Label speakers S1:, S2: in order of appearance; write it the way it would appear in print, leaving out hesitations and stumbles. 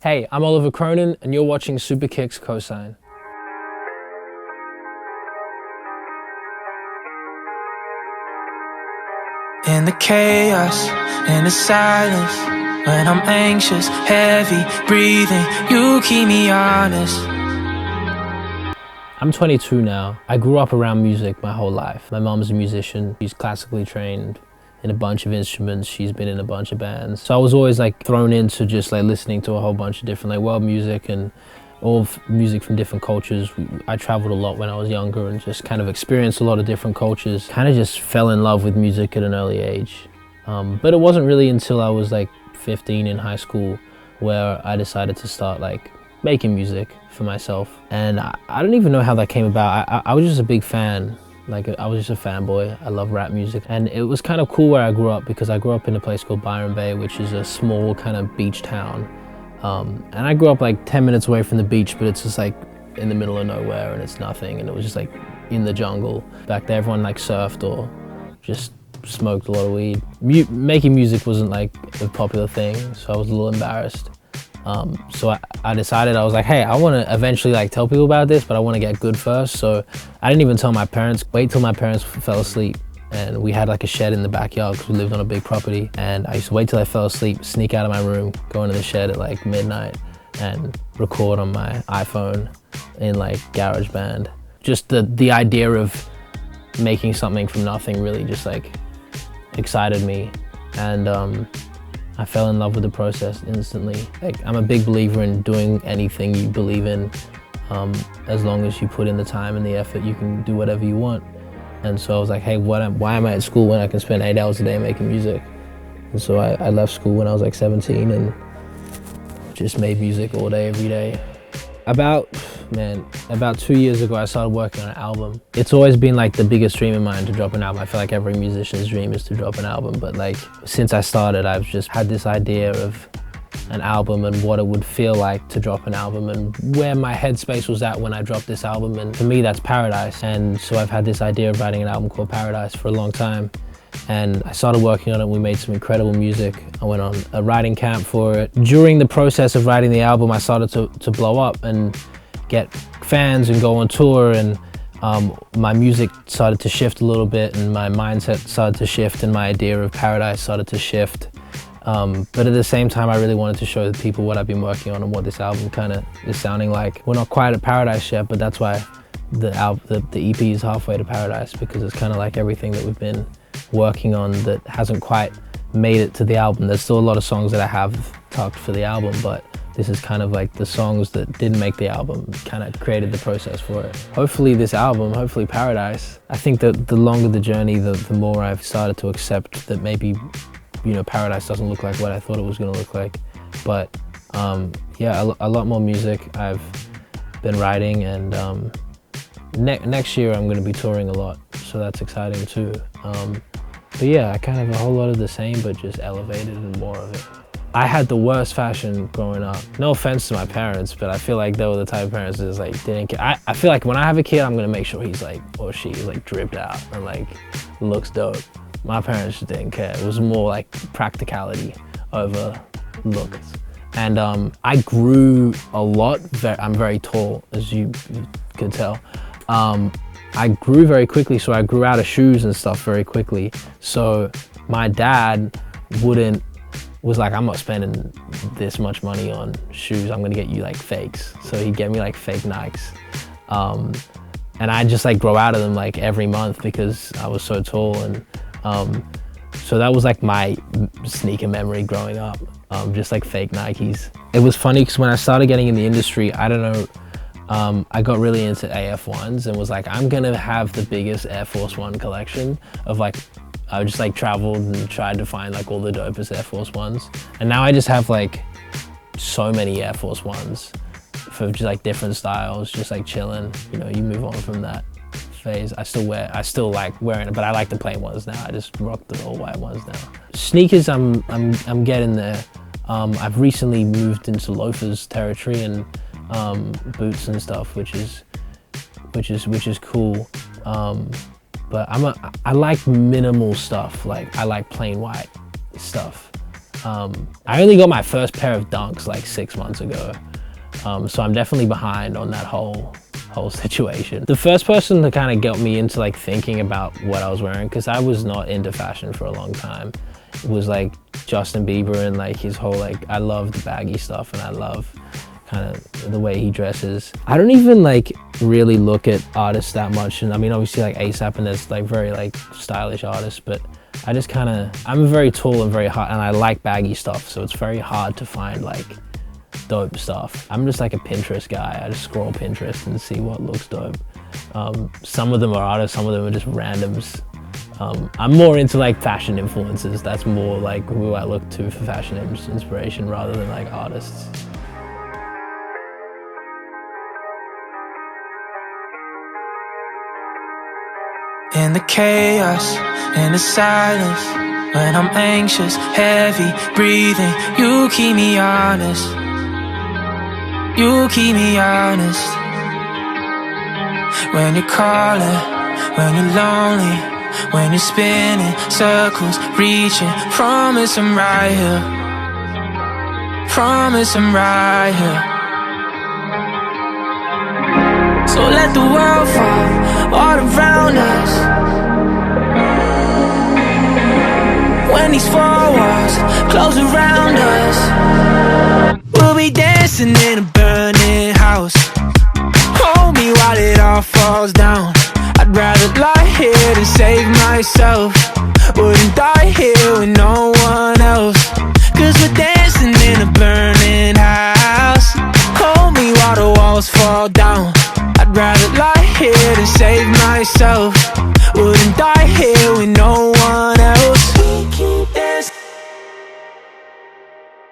S1: Hey, I'm Oliver Cronin, and you're watching Superkicks Cosign.
S2: In the chaos, in the silence, when I'm anxious, heavy breathing, you keep me honest.
S1: I'm 22 now. I grew up around music my whole life. My mom's a musician. She's classically trained in a bunch of instruments. She's been in a bunch of bands. So I was always like thrown into just like listening to a whole bunch of different like world music and all music from different cultures. I traveled a lot when I was younger and just kind of experienced a lot of different cultures. Kind of just fell in love with music at an early age. But it wasn't really until I was like 15 in high school where I decided to start like making music for myself. And I don't even know how that came about. I was just a big fan. Like I was just a fanboy. I love rap music. And it was kind of cool where I grew up because I grew up in a place called Byron Bay, which is a small kind of beach town. And I grew up like 10 minutes away from the beach, but it's just like in the middle of nowhere and it's nothing. And it was just like in the jungle. Back there, everyone like surfed or just smoked a lot of weed. Making music wasn't like a popular thing, so I was a little embarrassed. So I decided, I was like, hey, I want to eventually like tell people about this, but I want to get good first. So I didn't even tell my parents, wait till my parents fell asleep. And we had like a shed in the backyard because we lived on a big property. And I used to wait till I fell asleep, sneak out of my room, go into the shed at like midnight and record on my iPhone in like GarageBand. Just the idea of making something from nothing really just like excited me. And I fell in love with the process instantly. Like, I'm a big believer in doing anything you believe in. As long as you put in the time and the effort, you can do whatever you want. And so I was like, hey, why am I at school when I can spend 8 hours a day making music? And so I left school when I was like 17 and just made music all day, every day. About 2 years ago, I started working on an album. It's always been like the biggest dream of mine to drop an album. I feel like every musician's dream is to drop an album, but like since I started, I've just had this idea of an album and what it would feel like to drop an album and where my headspace was at when I dropped this album. And for me, that's Paradise. And so I've had this idea of writing an album called Paradise for a long time. And I started working on it. We made some incredible music. I went on a writing camp for it. During the process of writing the album, I started to blow up and get fans and go on tour, and my music started to shift a little bit and my mindset started to shift and my idea of Paradise started to shift. But at the same time, I really wanted to show the people what I've been working on and what this album kind of is sounding like. We're not quite at Paradise yet, but that's why the EP is halfway to Paradise, because it's kind of like everything that we've been working on that hasn't quite made it to the album. There's still a lot of songs that I have tucked for the album, but this is kind of like the songs that didn't make the album, kind of created the process for it. Hopefully this album, hopefully Paradise, I think that the longer the journey, the more I've started to accept that maybe, you know, Paradise doesn't look like what I thought it was gonna look like. But yeah, a lot more music I've been writing, and next year I'm gonna be touring a lot, so that's exciting too. But yeah, I kind of a whole lot of the same, but just elevated and more of it. I had the worst fashion growing up. No offense to my parents, but I feel like they were the type of parents that just like didn't care. I feel like when I have a kid, I'm gonna make sure he's like, or she's like dripped out and like looks dope. My parents just didn't care. It was more like practicality over looks. And I grew a lot. I'm very tall, as you could tell. I grew very quickly, so I grew out of shoes and stuff very quickly. So my dad was like, I'm not spending this much money on shoes. I'm gonna get you like fakes. So he'd get me like fake Nikes. And I just like grow out of them like every month because I was so tall. And so that was like my sneaker memory growing up, just like fake Nikes. It was funny because when I started getting in the industry, I don't know, I got really into AF1s and was like, I'm gonna have the biggest Air Force One collection of like, I just like traveled and tried to find like all the dopest Air Force Ones. And now I just have like so many Air Force Ones for just like different styles, just like chilling. You know, you move on from that phase. I still like wearing it, but I like the plain ones now. I just rock the all white ones now. Sneakers, I'm getting there. I've recently moved into loafers territory and boots and stuff, which is cool. But I like minimal stuff. Like I like plain white stuff. I only got my first pair of Dunks like 6 months ago. So I'm definitely behind on that whole situation. The first person to kind of get me into like thinking about what I was wearing, because I was not into fashion for a long time, it was like Justin Bieber and like his whole like, I love the baggy stuff and I love kind of the way he dresses. I don't even like really look at artists that much, and I mean obviously like ASAP and there's like very like stylish artists, but I just kind of, I'm very tall and very hot and I like baggy stuff, so it's very hard to find like dope stuff. I'm just like a Pinterest guy. I just scroll Pinterest and see what looks dope. Some of them are artists, some of them are just randoms. I'm more into like fashion influencers. That's more like who I look to for fashion inspiration rather than like artists.
S2: In the chaos, in the silence, when I'm anxious, heavy breathing, you keep me honest. You keep me honest. When you're calling, when you're lonely, when you're spinning circles, reaching, promise I'm right here. Promise I'm right here. So let the world fall all around us. When these four walls close around us, we'll be dancing in a burning house. Hold me while it all falls down. I'd rather lie here than save myself. Wouldn't die here with